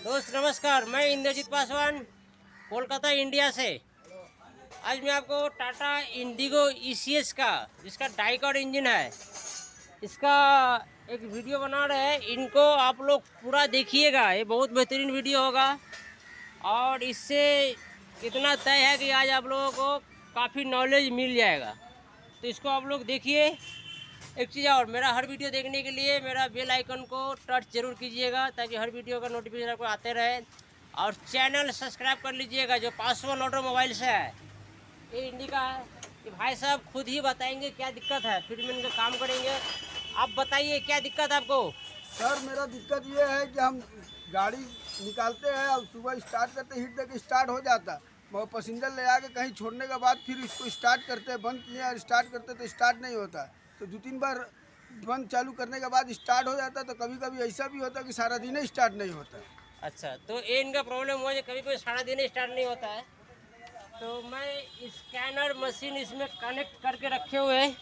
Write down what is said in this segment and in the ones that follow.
दोस्त नमस्कार, मैं इंद्रजीत पासवान कोलकाता इंडिया से। आज मैं आपको टाटा इंडिगो ECS का जिसका डाइकॉट इंजन है इसका एक वीडियो बना रहे हैं। इनको आप लोग पूरा देखिएगा, ये बहुत बेहतरीन वीडियो होगा और इससे इतना तय है कि आज आप लोगों को काफ़ी नॉलेज मिल जाएगा। तो इसको आप लोग देखिए। एक चीज़ और, मेरा हर वीडियो देखने के लिए मेरा बेल आइकन को टच जरूर कीजिएगा ताकि हर वीडियो का नोटिफिकेशन आपको आते रहे। और चैनल सब्सक्राइब कर लीजिएगा जो पासवान ऑटोमोबाइल से है। ये इंडिका है। ये भाई साहब खुद ही बताएंगे क्या दिक्कत है, फिर मैं इनका काम करेंगे। आप बताइए क्या दिक्कत है आपको। सर मेरा दिक्कत ये है कि हम गाड़ी निकालते हैं और सुबह स्टार्ट करते हिट देके स्टार्ट हो जाता, मगर पैसेंजर ले आके कहीं छोड़ने के बाद फिर इसको स्टार्ट करते हैं, बंद किए और स्टार्ट करते तो स्टार्ट नहीं होता। तो 2-3 बार बंद चालू करने के बाद स्टार्ट हो जाता। तो कभी कभी ऐसा भी होता कि सारा दिन ही स्टार्ट नहीं होता। अच्छा, तो ये इनका प्रॉब्लम हुआ है, कभी कोई सारा दिन स्टार्ट नहीं होता है। तो मैं स्कैनर मशीन इसमें कनेक्ट करके रखे हुए हैं,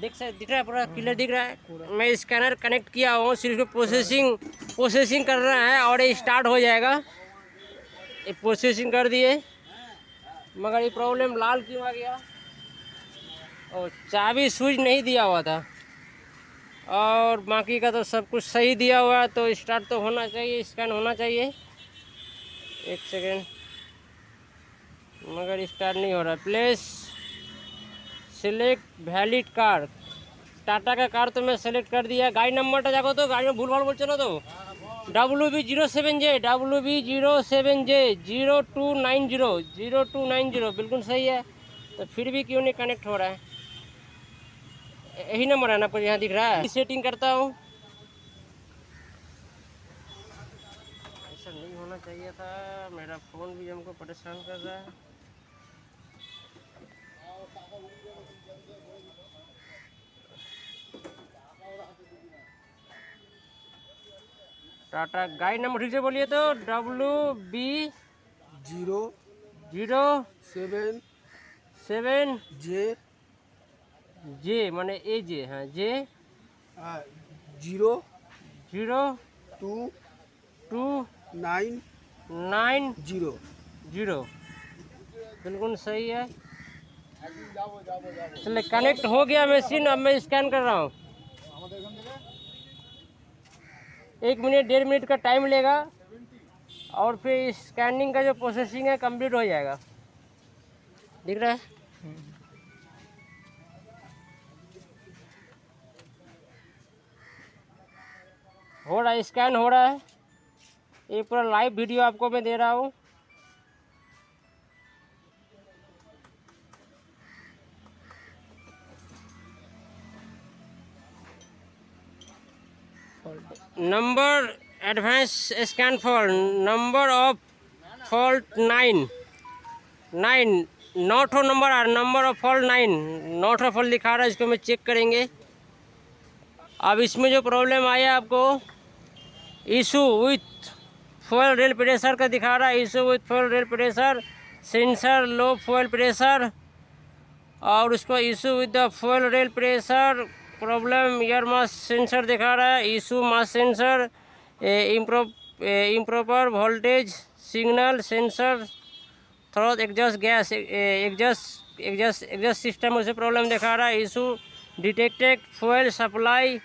दिख रहा है, पूरा क्लियर दिख रहा है। मैं स्कैनर कनेक्ट किया हूँ, सिर्फ प्रोसेसिंग कर रहा है और ये स्टार्ट हो जाएगा। ये प्रोसेसिंग कर दिए, मगर ये प्रॉब्लम लाल क्यों आ गया। और चाबी स्विच नहीं दिया हुआ था और बाकी का तो सब कुछ सही दिया हुआ है। तो स्टार्ट तो होना चाहिए, स्कैन होना चाहिए। एक सेकेंड, मगर स्टार्ट नहीं हो रहा। Place select valid car, Tata का कार तो मैं सेलेक्ट कर दिया। गाड़ी नंबर जाको तो गाड़ी में भूल भाल बोलते ना, तो WB07J 0290 बिल्कुल सही है। तो फिर भी क्यों नहीं कनेक्ट हो रहा है। यही नंबर है ना पर यहाँ दिख रहा है। सेटिंग करता हूँ, ऐसा नहीं होना चाहिए था। मेरा फ़ोन भी हमको परेशान कर रहा है। टाटा गाड़ी नंबर ठीक से बोलिए तो WB 007 07J माने AJ, हाँ J 02990। 0290 बिल्कुल सही है। चलिए कनेक्ट हो गया मशीन। अब मैं स्कैन कर रहा हूँ। 1 मिनट 1.5 मिनट का टाइम लेगा और फिर स्कैनिंग का जो प्रोसेसिंग है कंप्लीट हो जाएगा। दिख रहा है। हो रहा है, स्कैन हो रहा है। ये पूरा लाइव वीडियो आपको मैं दे रहा हूँ। Number advance scan fault, number of fault 9 not हो number R, number of fault 9 not of fault दिखा रहा है। इसको मैं चेक करेंगे। अब इसमें जो प्रॉब्लम आया आपको, issue with fuel rail pressure का दिखा रहा है। Issue with fuel rail pressure, sensor low fuel pressure, और उसको issue with the fuel rail pressure problem air mass sensor दिखा रहा है। Issue mass sensor, improper voltage signal sensor, throat exhaust gas exhaust system उसे problem दिखा रहा है। Issue detected fuel supply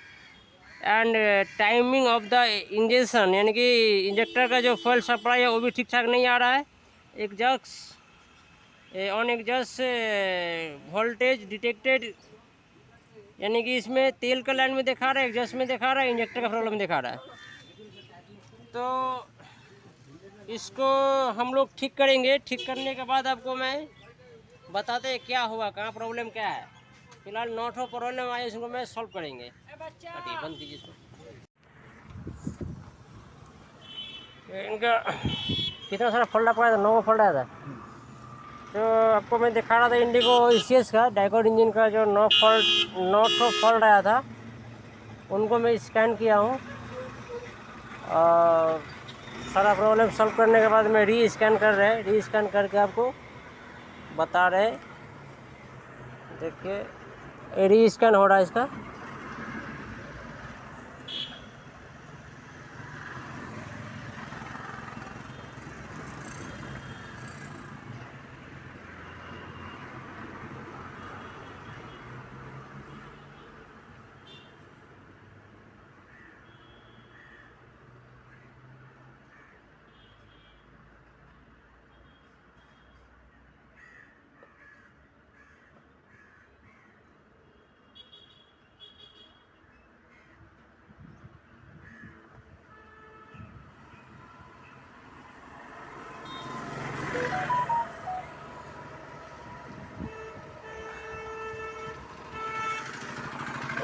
and timing of the injection, यानी कि injector का जो फ्यूल सप्लाई है वो भी ठीक ठाक नहीं आ रहा है। Exhaust on exhaust voltage detected, यानी कि इसमें तेल का लाइन में दिखा रहा है, एग्जॉस्ट में दिखा रहा है, इंजेक्टर का प्रॉब्लम दिखा रहा है। तो इसको हम लोग ठीक करेंगे। ठीक करने के बाद आपको मैं बताते हैं क्या हुआ, कहाँ प्रॉब्लम क्या है। फिलहाल नॉट हो प्रॉब्लम आए, इसको मैं सॉल्व करेंगे। बंद कीजिए इसको। इनका कितना सारा फोल्डा पड़ा था, 9 फोल्डा था। तो आपको मैं दिखा रहा था इंडिगो ECS का डाइकॉट इंजन का जो नॉट फॉल्ट आया था, उनको मैं स्कैन किया हूँ और सारा प्रॉब्लम सॉल्व करने के बाद मैं री स्कैन करके आपको बता रहे। देखिए री स्कैन हो रहा है इसका।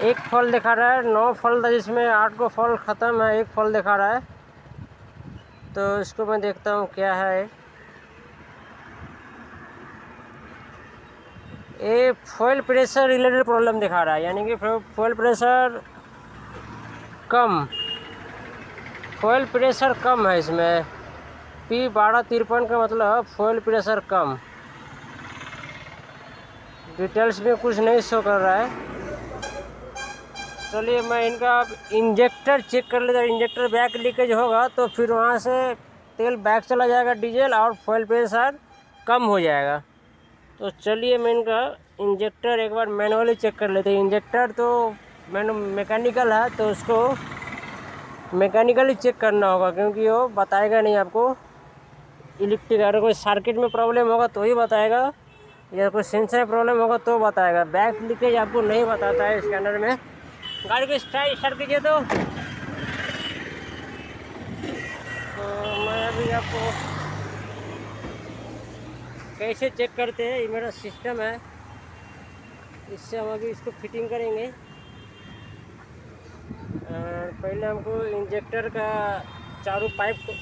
एक फल दिखा रहा है, 9 फल था जिसमें 8 को फल ख़त्म है, एक फल दिखा रहा है। तो इसको मैं देखता हूँ क्या है। ये फ्यूल प्रेशर रिलेटेड प्रॉब्लम दिखा रहा है, यानी कि फ्यूल प्रेशर कम, फ्यूल प्रेशर कम है इसमें। P1253 का मतलब फ्यूल प्रेशर कम। डिटेल्स में कुछ नहीं शो कर रहा है। चलिए मैं इनका इंजेक्टर चेक कर लेता हूँ। इंजेक्टर बैक लीकेज होगा तो फिर वहाँ से तेल बैक चला जाएगा डीजल, और फ्यूल प्रेशर कम हो जाएगा। तो चलिए मैं इनका इंजेक्टर एक बार मैनुअली चेक कर लेते हैं। इंजेक्टर तो मैकेनिकल है, तो उसको मैकेनिकली चेक करना होगा, क्योंकि वो बताएगा नहीं आपको। इलेक्ट्रिक अगर कोई सर्किट में प्रॉब्लम होगा तो ही बताएगा, या कोई सेंसर में प्रॉब्लम होगा तो बताएगा। बैक लीकेज आपको नहीं बताता है स्कैनर में। गाड़ी को स्टार्ट कीजिए। तो मैं अभी आपको कैसे चेक करते हैं, ये मेरा सिस्टम है, इससे हम अभी इसको फिटिंग करेंगे। पहले हमको इंजेक्टर का चारों पाइप को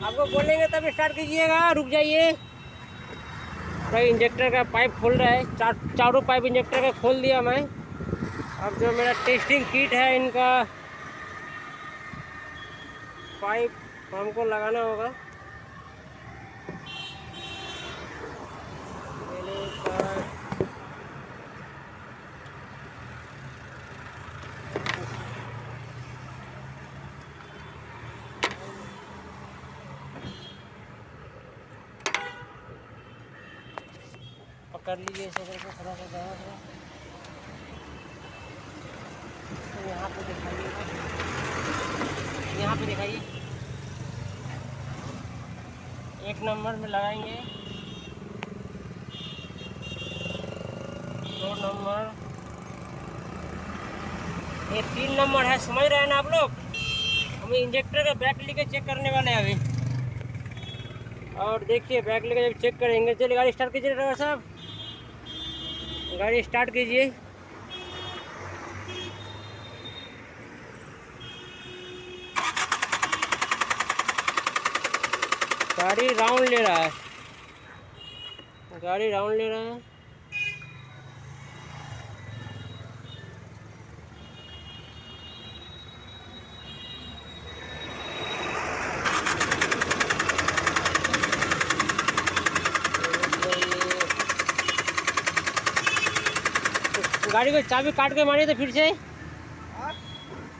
आपको बोलेंगे तब स्टार्ट कीजिएगा, रुक जाइए। भाई इंजेक्टर का पाइप खोल रहा है, चारों पाइप इंजेक्टर का खोल दिया मैं। अब जो मेरा टेस्टिंग किट है, इनका पाइप हमको लगाना होगा। पकड़ लीजिए इसे करके थोड़ा सा ज़्यादा थोड़ा। तो यहाँ पे दिखाइए, यहाँ पे दिखाइए। 1 नंबर में लगाएंगे, 2 नंबर, ये 3 नंबर है। समझ रहे हैं ना आप लोग? हम इंजेक्टर का बैक लीकेज चेक करने वाले हैं अभी। और देखिए बैक लीकेज जब चेक करेंगे। चलिए गाड़ी स्टार्ट कीजिए ड्राइवर साहब, गाड़ी स्टार्ट कीजिए। गाड़ी राउंड ले रहा है, गाड़ी राउंड ले रहा है। गाड़ी को चाबी काट के मारिए, तो फिर से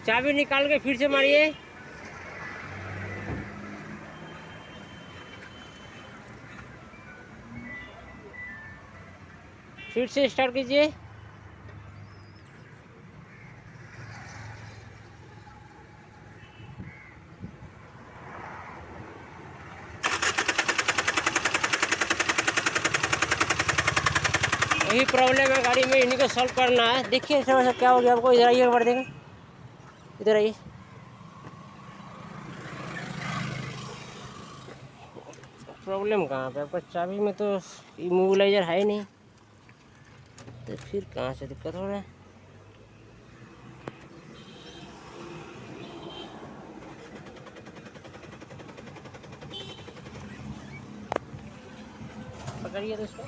चाबी निकाल के फिर से मारिए। फिर से स्टार्ट कीजिए। यही प्रॉब्लम है गाड़ी में, इन्हीं को सॉल्व करना है। देखिए थोड़ा सा क्या हो गया आपको। इधर आइए, बढ़ देंगे, इधर आइए। प्रॉब्लम कहाँ पे आपका? चाबी में तो इमोबिलाइजर है ही नहीं, तो फिर कहाँ से दिक्कत हो रहा है? पकड़िए तो इसको,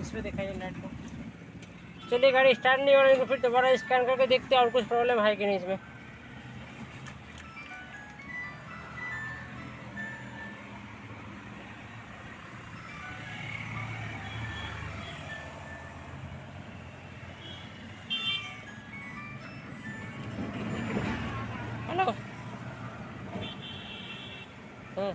इसमें दिखाइए लाइट को। चलिए गाड़ी स्टार्ट नहीं हो रही, तो फिर दोबारा स्कैन करके देखते हैं और कुछ प्रॉब्लम है कि नहीं इसमें। हेलो, हाँ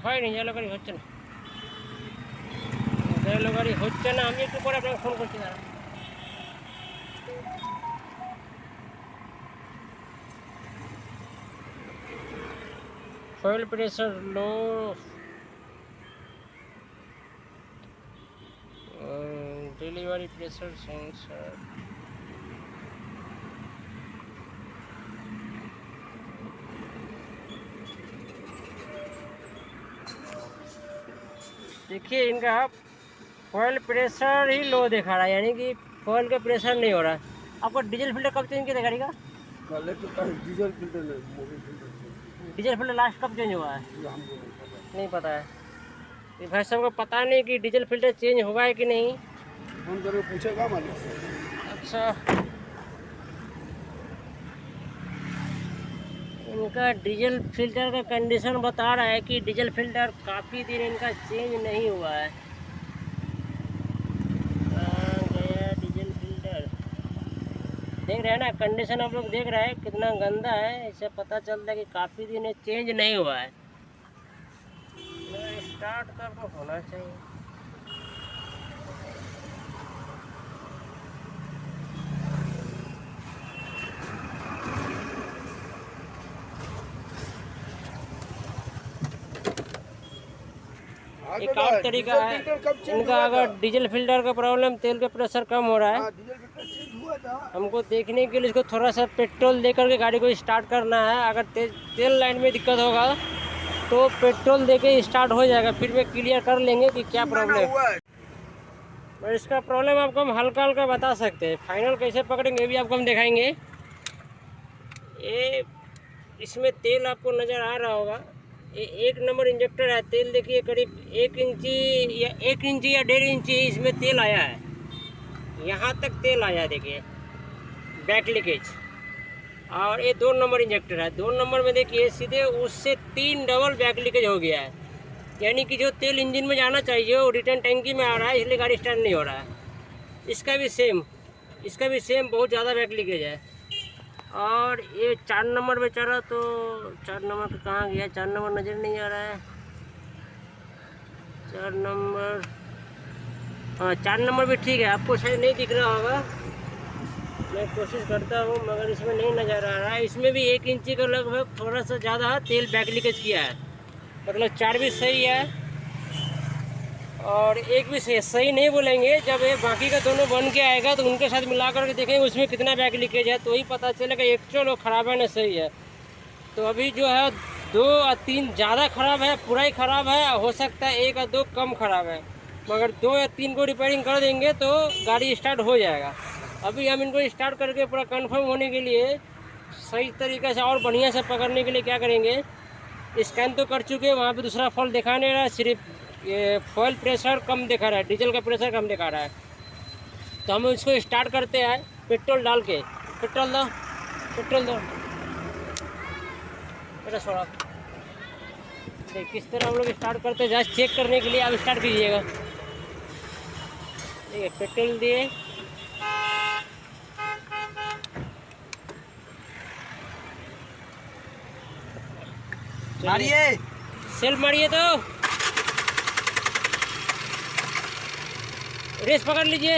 হয় নি জালো গাড়ি হচ্ছে না, জালো গাড়ি হচ্ছে না। আমি একটু পরে আপনাকে ফোন করছি, দাঁড়া। fuel pressure low, delivery pressure sensor, देखिए इनका फॉयल प्रेशर ही लो दिखा रहा है, यानी कि फॉयल का प्रेशर नहीं हो रहा है। आपको डीजल फिल्टर कब चेंज किया था गाड़ी का? कल तो कहीं डीजल फिल्टर नहीं, mobil filter diesel filter last कब चेंज हुआ है? ये हमको नहीं पता। नहीं पता है। ये भाई साहब को पता नहीं कि डीजल फिल्टर चेंज हुआ है कि नहीं। फोन करके पूछेगा मालिक से। अच्छा, इनका डीजल फिल्टर का कंडीशन बता रहा है कि डीजल फिल्टर काफ़ी दिन इनका चेंज नहीं हुआ है। कहाँ गया डीजल फिल्टर? देख रहे हैं ना, कंडीशन आप लोग देख रहे हैं कितना गंदा है। इससे पता चलता है कि काफ़ी दिन ये चेंज नहीं हुआ है। स्टार्ट तो आपको होना चाहिए। एक और तरीका है इनका, अगर डीजल फिल्टर का प्रॉब्लम, तेल का प्रेशर कम हो रहा है, डीजल फिल्टर चेंज हुआ था। हमको देखने के लिए इसको थोड़ा सा पेट्रोल दे करके गाड़ी को स्टार्ट करना है। अगर तेल लाइन में दिक्कत होगा तो पेट्रोल दे के स्टार्ट हो जाएगा। फिर में क्लियर कर लेंगे कि क्या प्रॉब्लम है। और इसका प्रॉब्लम आपको हम हल्का हल्का बता सकते हैं, फाइनल कैसे पकड़ेंगे भी आपको हम दिखाएंगे। ये इसमें तेल आपको नज़र आ रहा होगा, ये 1 नंबर इंजेक्टर है। तेल देखिए करीब 1 इंची या 1.5 इंची इसमें तेल आया है। यहाँ तक तेल आया है, देखिए बैक लीकेज। और ये 2 नंबर इंजेक्टर है। 2 नंबर में देखिए सीधे उससे 3 डबल बैक लीकेज हो गया है, यानी कि जो तेल इंजन में जाना चाहिए वो रिटर्न टैंकी में आ रहा है, इसलिए गाड़ी स्टार्ट नहीं हो रहा है। इसका भी सेम बहुत ज़्यादा बैक लीकेज है। और ये 4 नंबर में चला, तो 4 नंबर कहाँ गया? 4 नंबर नज़र नहीं आ रहा है। 4 नंबर, हाँ 4 नंबर भी ठीक है, आपको शायद नहीं दिख रहा होगा, मैं कोशिश करता हूँ, मगर इसमें नहीं नज़र आ रहा है। इसमें भी 1 इंची का लगभग थोड़ा सा ज़्यादा तेल बैक लीकेज किया है। मतलब 4 भी सही है और 1 भी सही नहीं बोलेंगे। जब ये बाकी का दोनों बन के आएगा तो उनके साथ मिला करके देखेंगे उसमें कितना बैक लीकेज है, तो ही पता चलेगा एक्चुअल वो ख़राब है ना सही है। तो अभी जो है 2 और 3 ज़्यादा ख़राब है, पूरा ही ख़राब है। हो सकता है 1 और 2 कम ख़राब है, मगर 2 या 3 को रिपेयरिंग कर देंगे तो गाड़ी स्टार्ट हो जाएगा। अभी हम इनको स्टार्ट करके पूरा कंफर्म होने के लिए, सही तरीके से और बढ़िया से पकड़ने के लिए क्या करेंगे, स्कैन तो कर चुके हैं, वहाँ पे दूसरा फॉल्ट दिखा नहीं रहा, सिर्फ ये फॉयल प्रेशर कम दिखा रहा है, डीजल का प्रेशर कम दिखा रहा है। तो हम इसको स्टार्ट करते हैं पेट्रोल डाल के। पेट्रोल दो बेटा छोड़ा। देख किस तरह हम लोग स्टार्ट करते हैं, जस्ट चेक करने के लिए आप स्टार्ट कीजिएगा। देखिए पेट्रोल दिए, मारिए, सेल्फ मारिए, तो रेस पकड़ लीजिए।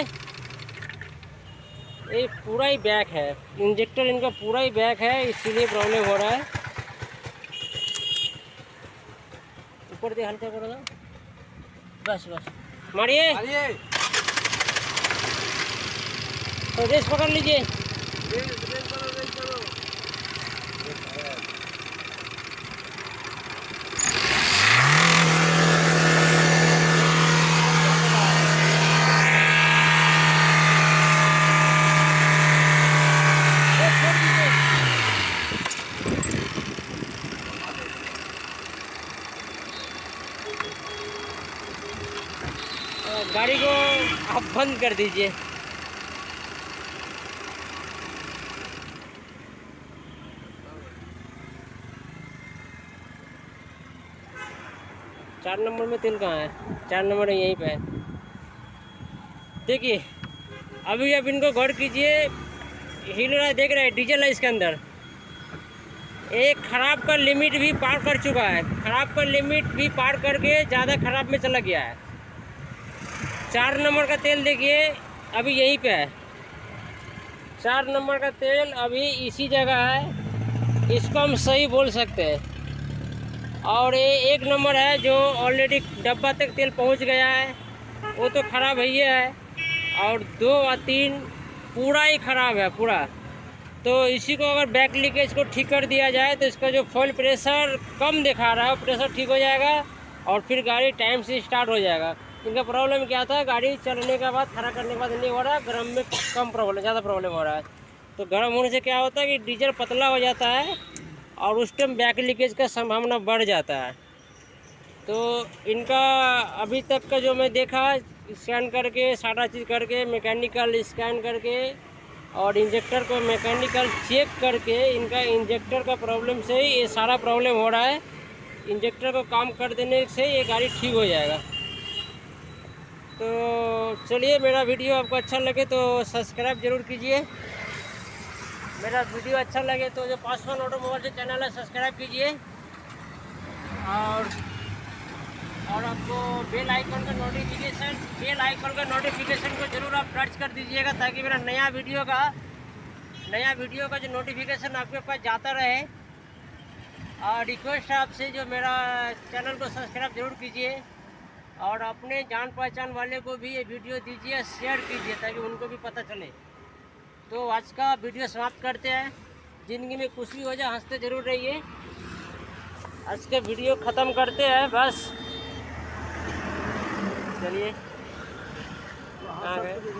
ये पूरा ही बैक है, इंजेक्टर इनका पूरा ही बैक है, इसीलिए प्रॉब्लम हो रहा है। ऊपर दे, हल्का करो ना, बस मारिए, तो रेस पकड़ लीजिए। गाड़ी को आप बंद कर दीजिए। चार नंबर में तेल कहाँ है? 4 नंबर यहीं पे है। देखिए अभी आप इनको गौर कीजिए, हिल रहा है, देख रहे हैं, डीजल है इसके अंदर। एक ख़राब का लिमिट भी पार कर चुका है, ख़राब का लिमिट भी पार करके ज़्यादा ख़राब में चला गया है। 4 नंबर का तेल देखिए अभी यहीं पे है, 4 नंबर का तेल अभी इसी जगह है, इसको हम सही बोल सकते हैं। और ये 1 नंबर है जो ऑलरेडी डब्बा तक तेल पहुंच गया है, वो तो ख़राब है ही है। और 2 और 3 पूरा ही ख़राब है पूरा। तो इसी को अगर बैक लीकेज को ठीक कर दिया जाए तो इसका जो फॉयल प्रेशर कम दिखा रहा है वो प्रेशर ठीक हो जाएगा और फिर गाड़ी टाइम से स्टार्ट हो जाएगा। इनका प्रॉब्लम क्या था, गाड़ी चलने के बाद खड़ा करने के बाद नहीं हो रहा, गर्म में कम प्रॉब्लम, ज़्यादा प्रॉब्लम हो रहा है। तो गर्म होने से क्या होता है कि डीजल पतला हो जाता है और उस टाइम बैक लीकेज का संभावना बढ़ जाता है। तो इनका अभी तक का जो मैं देखा, स्कैन करके सारा चीज़ करके, मैकेनिकल स्कैन करके और इंजेक्टर को मैकेनिकल चेक करके, इनका इंजेक्टर का प्रॉब्लम से ही ये सारा प्रॉब्लम हो रहा है। इंजेक्टर को काम कर देने से ये गाड़ी ठीक हो जाएगा। तो चलिए, मेरा वीडियो आपको अच्छा लगे तो सब्सक्राइब जरूर कीजिए। मेरा वीडियो अच्छा लगे तो जो पासवान ऑटोमोबाइल जो चैनल है सब्सक्राइब कीजिए, और आपको बेल आइकन का नोटिफिकेशन को जरूर आप टच कर दीजिएगा, ताकि मेरा नया वीडियो का जो नोटिफिकेशन आपके पास जाता रहे। और रिक्वेस्ट है आपसे, जो मेरा चैनल को सब्सक्राइब जरूर कीजिए और अपने जान पहचान वाले को भी ये वीडियो दीजिए, शेयर कीजिए, ताकि उनको भी पता चले। तो आज का वीडियो समाप्त करते हैं। ज़िंदगी में कुछ भी हो जाए, हंसते जरूर रहिए। आज के वीडियो ख़त्म करते हैं बस। चलिए, आ गए।